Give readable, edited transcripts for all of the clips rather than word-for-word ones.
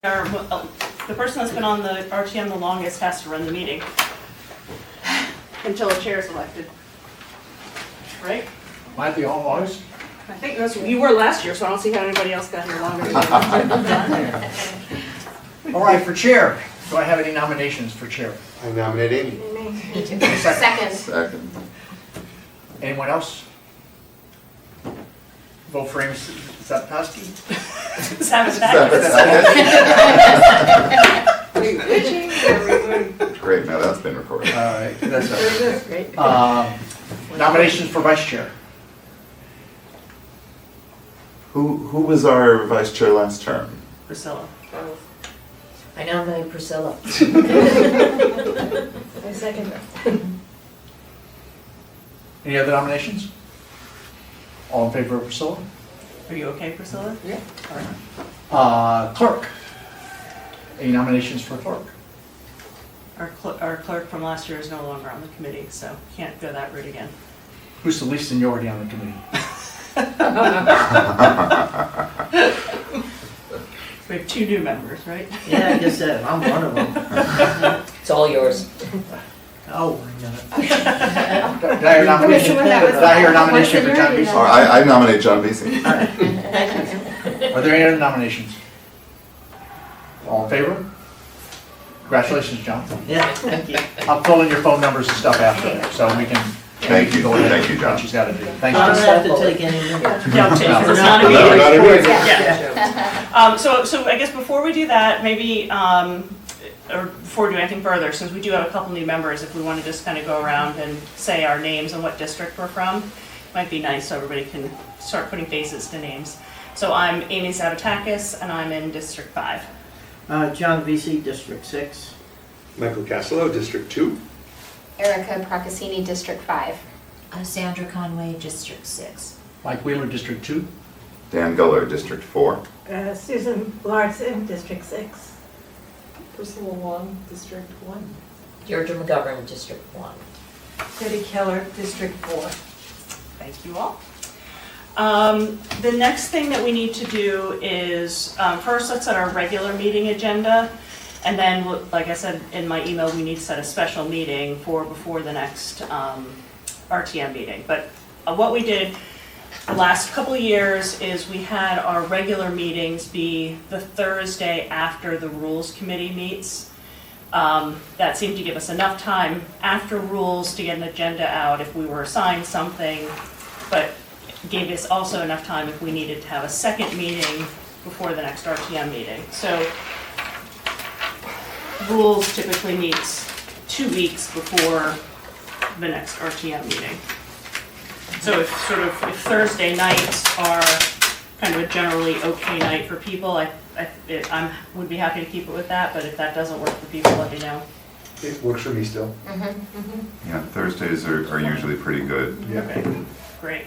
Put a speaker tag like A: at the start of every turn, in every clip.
A: The person that's been on the RTM the longest has to run the meeting until a chair is elected, right?
B: Might be all August.
A: I think that's, you were last year, so I don't see how anybody else got here longer.
B: All right, for chair, do I have any nominations for chair?
C: I nominate Amy.
D: Second.
B: Anyone else? Vote for Amy Zapkowski.
D: Great, now that's been recorded.
B: All right, that's nominations for vice chair.
D: Who was our vice chair last term?
A: Priscilla.
E: I nominate Priscilla. I second that.
B: Any other nominations? All in favor of Priscilla?
A: Are you okay, Priscilla?
E: Yeah.
B: All right. Clerk. Any nominations for clerk?
A: Our clerk from last year is no longer on the committee, so can't go that route again.
B: Who's the least seniority on the committee?
A: We have 2 new members, right?
E: Yeah, I guess that. I'm one of them. It's all yours.
B: Oh, wait a minute. Did I hear a nomination for John Beasley?
D: I nominate John Beasley.
B: Are there any other nominations? All in favor? Congratulations, John.
E: Yeah, thank you.
B: I'll fill in your phone numbers and stuff after, so we can.
D: Thank you.
B: Go ahead.
D: Thank you, John.
B: What she's got to do.
E: I
B: Thanks,
E: don't
B: John.
E: have to take any minutes.
A: Yeah, it's not a
D: No,
A: meeting.
D: not a meeting.
A: Yeah. So I guess before we do that, maybe, or before we do anything further, since we do have a couple new members, if we want to just kind of go around and say our names and what district we're from, might be nice so everybody can start putting faces to names. So I'm Amy Zavatakis, and I'm in District 5.
E: John VC, District 6.
C: Michael Castello, District 2.
F: Erica Procaccini, District 5.
G: Sandra Conway, District 6.
B: Mike Wheeler, District 2.
D: Dan Guller, District 4.
H: Susan Larson, District 6.
I: Priscilla Wong, District 1.
E: Georgia McGovern, District 1.
H: Debbie Keller, District 4.
A: Thank you all. The next thing that we need to do is, first let's set our regular meeting agenda. And then, like I said in my email, we need to set a special meeting for before the next RTM meeting. But what we did the last couple of years is we had our regular meetings be the Thursday after the Rules Committee meets. That seemed to give us enough time after Rules to get an agenda out if we were assigned something, but gave us also enough time if we needed to have a second meeting before the next RTM meeting. So Rules typically meets 2 weeks before the next RTM meeting. So if Thursday nights are kind of a generally okay night for people, I would be happy to keep it with that, but if that doesn't work for people, let me know.
C: It works for me still.
D: Yeah, Thursdays are usually pretty good.
C: Yeah.
A: Okay, great.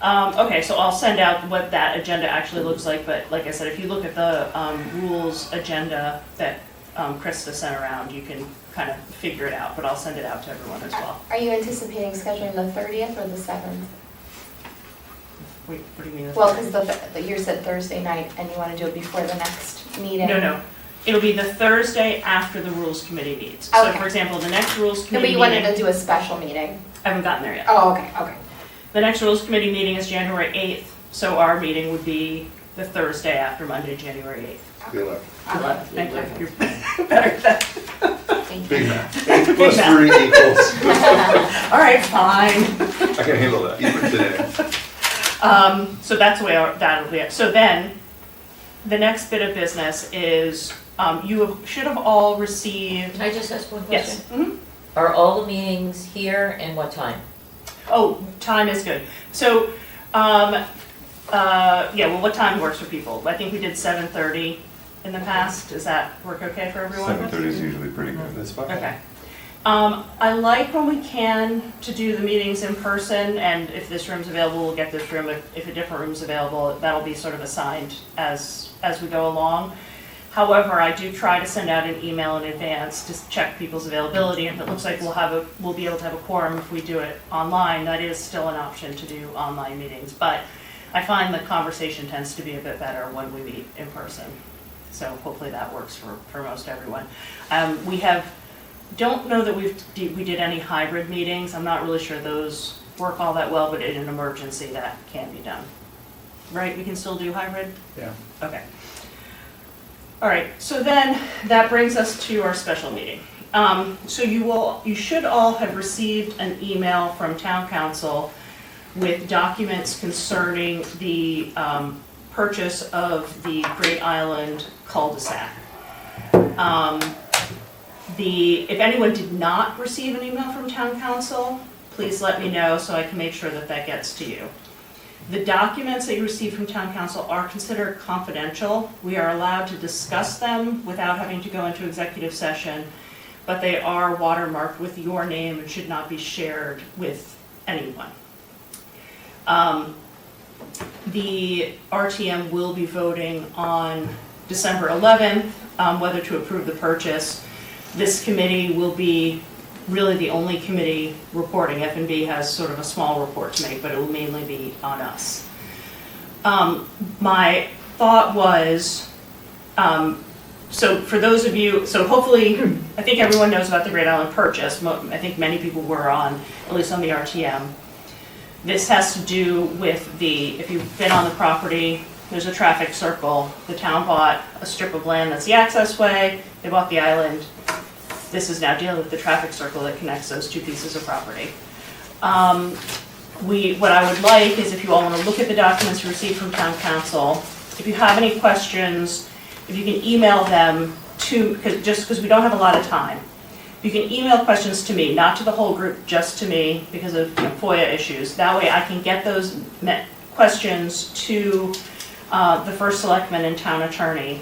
A: Okay, so I'll send out what that agenda actually looks like, but like I said, if you look at the rules agenda that Krista sent around, you can kind of figure it out, but I'll send it out to everyone as well.
F: Are you anticipating scheduling the 30th or the 7th?
A: Wait, what do you mean?
F: Well, because you said Thursday night and you want to do it before the next meeting.
A: No. It'll be the Thursday after the Rules Committee meets. So
F: Okay.
A: for example, the next Rules
F: No, but
A: Committee
F: you wanted
A: meeting,
F: to do a special meeting.
A: I haven't gotten there yet.
F: Oh, okay.
A: The next Rules Committee meeting is January 8th, so our meeting would be the Thursday after Monday, January 8th.
C: The 11th.
A: 11th, thank you. You're better at that.
F: Thank
C: Big
F: you.
C: math. 8 plus 3 equals.
A: All right, fine.
C: I can handle that, even today.
A: So that's the way that'll be it. So then, the next bit of business is, should have all received,
E: Can I just ask one
A: yes.
E: question? Are all the meetings here and what time?
A: Oh, time is good. So, what time works for people? I think we did 7:30 in the past. Does that work okay for everyone?
D: 7:30 is usually pretty good.
C: That's fine.
A: Okay. I like when we can to do the meetings in person, and if this room's available, we'll get this room. If a different room's available, that'll be sort of assigned as we go along. However, I do try to send out an email in advance to check people's availability. If it looks like we'll be able to have a quorum if we do it online, that is still an option to do online meetings. But I find the conversation tends to be a bit better when we meet in person. So hopefully that works for most everyone. Don't know that we did any hybrid meetings. I'm not really sure those work all that well, but in an emergency that can be done. Right, we can still do hybrid?
B: Yeah.
A: Okay. All right, so then that brings us to our special meeting. So you should all have received an email from town council with documents concerning the purchase of the Great Island cul-de-sac. If anyone did not receive an email from town council, please let me know so I can make sure that that gets to you. The documents that you receive from town council are considered confidential. We are allowed to discuss them without having to go into executive session, but they are watermarked with your name and should not be shared with anyone. The RTM will be voting on December 11th whether to approve the purchase. This committee will be really the only committee reporting. F&B has sort of a small report to make, but it will mainly be on us. My thought was, so for those of you, so hopefully, I think everyone knows about the Great Island purchase. I think many people were on, at least on the RTM. This has to do with if you've been on the property, there's a traffic circle. The town bought a strip of land that's the access way. They bought the island. This is now dealing with the traffic circle that connects those two pieces of property. What I would like is if you all want to look at the documents you received from town council, if you have any questions, if you can email them to, because we don't have a lot of time. You can email questions to me, not to the whole group, just to me because of FOIA issues. That way I can get those questions to the first selectman and town attorney.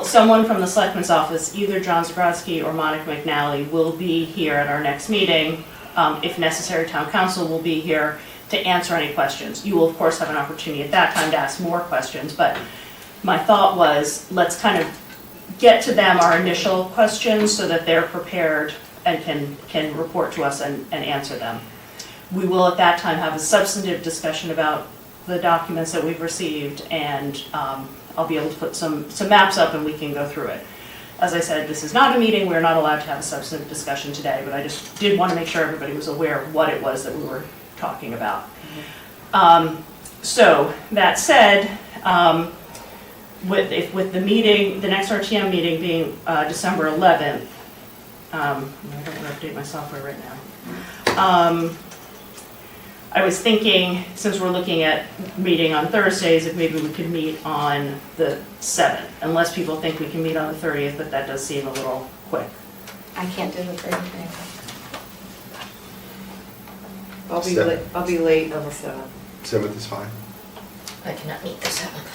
A: Someone from the selectman's office, either John Zabrowski or Monica McNally, will be here at our next meeting. If necessary, town council will be here to answer any questions. You will, of course, have an opportunity at that time to ask more questions, but my thought was, let's kind of get to them our initial questions so that they're prepared and can report to us and answer them. We will at that time have a substantive discussion about the documents that we've received, and I'll be able to put some maps up and we can go through it. As I said, this is not a meeting, we're not allowed to have a substantive discussion today, but I just did want to make sure everybody was aware of what it was that we were talking about. So that said, with the meeting, the next RTM meeting being December 11th, I don't want to update my software right now. I was thinking, since we're looking at meeting on Thursdays, if maybe we could meet on the 7th, unless people think we can meet on the 30th, but that does seem a little quick.
F: I can't do the 30th.
I: I'll be late on the 7th.
C: 7th is fine.
E: I cannot meet the 7th.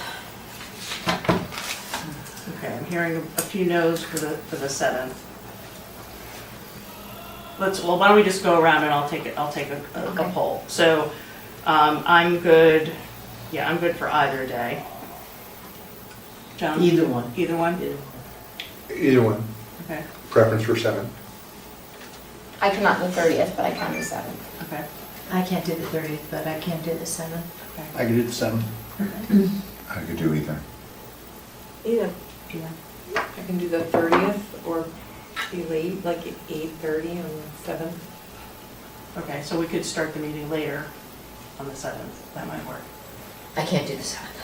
A: Okay, I'm hearing a few no's for the 7th. Why don't we just go around and I'll take a poll. So I'm good. Yeah, I'm good for either day. John?
E: Either one.
A: Either one?
C: Either one.
A: Okay.
C: Preference for 7.
F: I cannot do the 30th, but I can do the 7th.
A: Okay.
G: I can't do the 30th, but I can do the 7th.
B: I can do the 7th.
D: I could do either.
H: Either.
A: Yeah.
I: I can do the 30th or be late, like at 8:30 on the 7th.
A: Okay, so we could start the meeting later on the 7th. That might work.
E: I can't do the 7th.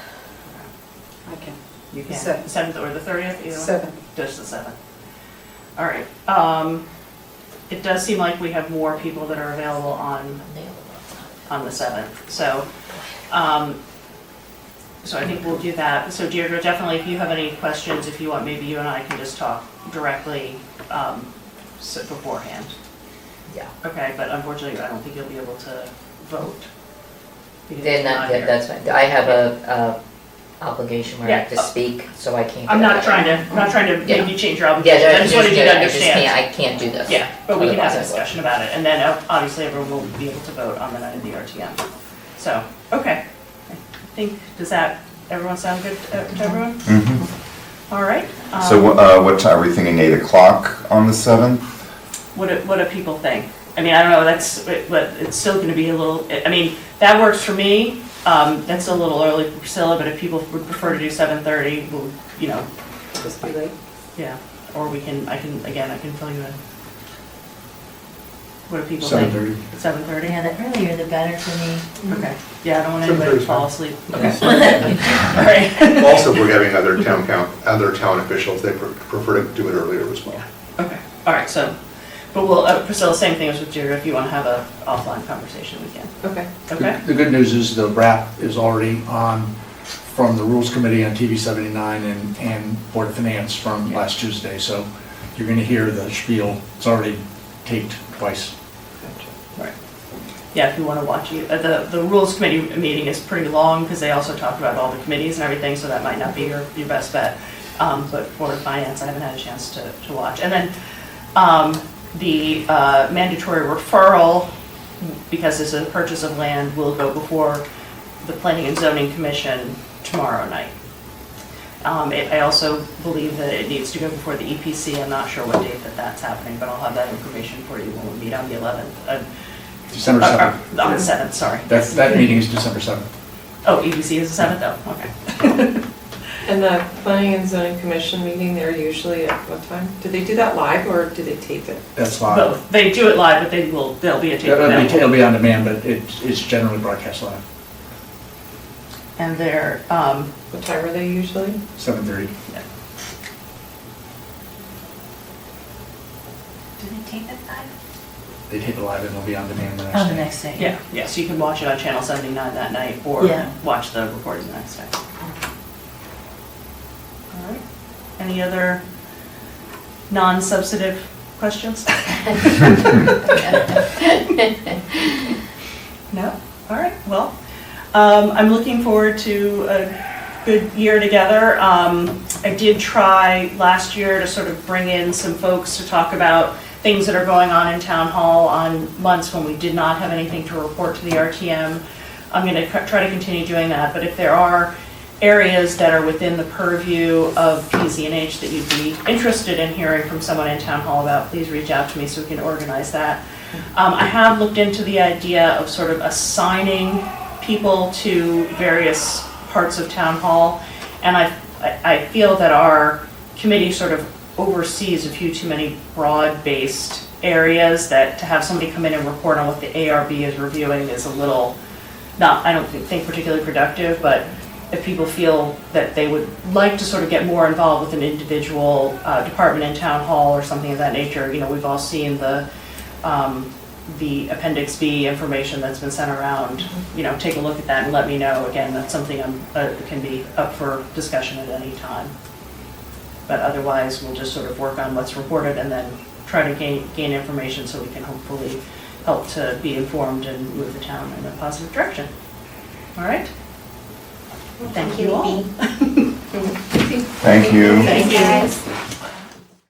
I: I can.
A: You can.
I: Seventh.
A: The 7th or the 30th? Either one?
I: 7th.
A: Just the 7th. All right. It does seem like we have more people that are available on the 7th. So, so I think we'll do that. So Deirdre, definitely if you have any questions, if you want, maybe you and I can just talk directly beforehand.
E: Yeah.
A: Okay, but unfortunately, I don't think you'll be able to vote. because
E: Then
A: you're not here.
E: that's fine. I have a obligation where I have to
A: Yeah.
E: speak, so I can't.
A: I'm
E: go
A: not trying
E: there.
A: to make
E: Yeah.
A: you change your obligations. I just wanted you to understand.
E: I just can't do this.
A: Yeah, but we can have a
E: Otherwise I would.
A: discussion about it, and then obviously everyone will be able to vote on the night of the RTM. So, okay. I think, everyone sound good to everyone? All right.
D: So what time, are we thinking 8 o'clock on the 7th?
A: What do people think? I mean, I don't know, but it's still gonna be a little, I mean, that works for me. That's a little early for Priscilla, but if people would prefer to do 7:30, we'll,
I: Just be late.
A: yeah, or I can fill you in. What do people think?
B: 7:30.
A: 7:30?
G: Yeah, the earlier the better for me.
A: Okay, yeah, I don't want anybody to
C: 7:30 's
A: fall
C: fine.
A: asleep. Okay. All right.
C: Also, we're having other town officials, they prefer to do it earlier as well.
A: Okay, all right, so, but we'll, Priscilla, same thing as with Jerry, if you want to have a offline conversation, we can.
I: Okay.
A: Okay?
B: The good news is the wrap is already on from the Rules Committee on TV 79 and Board of Finance from last Tuesday, so you're going to hear the spiel. It's already taped twice.
A: Right. Yeah, if you want to watch it, the Rules Committee meeting is pretty long, because they also talk about all the committees and everything, so that might not be your best bet. But Board of Finance, I haven't had a chance to watch. And then the mandatory referral, because it's a purchase of land, will go before the Planning and Zoning Commission tomorrow night. I also believe that it needs to go before the EPC. I'm not sure what date that's happening, but I'll have that information for you when we meet on the 11th.
B: December 7th.
A: On the 7th, sorry.
B: That meeting is December 7th.
A: Oh, EPC is the 7th, oh, okay.
I: And the Planning and Zoning Commission meeting, they're usually at what time? Do they do that live or do they tape it?
B: That's live.
A: Both. They do it live, but there'll be a tape available.
B: It'll be on demand, but it's generally broadcast live.
A: And they're,
I: What time are they usually?
B: 7:30.
G: Do they tape it live?
B: They tape it live and it'll be on demand the next
G: Oh,
B: day.
G: the next day.
A: yeah, so you can watch it on Channel 79 that night, or
G: Yeah.
A: watch the recording the next day. All right. Any other non-substantive questions? No? All right, well, I'm looking forward to a good year together. I did try last year to sort of bring in some folks to talk about things that are going on in town hall on months when we did not have anything to report to the RTM. I'm going to try to continue doing that, but if there are areas that are within the purview of PZNH that you'd be interested in hearing from someone in town hall about, please reach out to me so we can organize that. I have looked into the idea of sort of assigning people to various parts of town hall, and I feel that our committee sort of oversees a few too many broad-based areas, that to have somebody come in and report on what the ARB is reviewing is a little, I don't think particularly productive, but if people feel that they would like to sort of get more involved with an individual department in town hall or something of that nature, we've all seen the Appendix B information that's been sent around, take a look at that and let me know. Again, that's something can be up for discussion at any time. But otherwise, we'll just sort of work on what's reported and then try to gain information so we can hopefully help to be informed and move the town in a positive direction. All right? Thank you all.
D: Thank you.
A: Thank you.
F: Guys.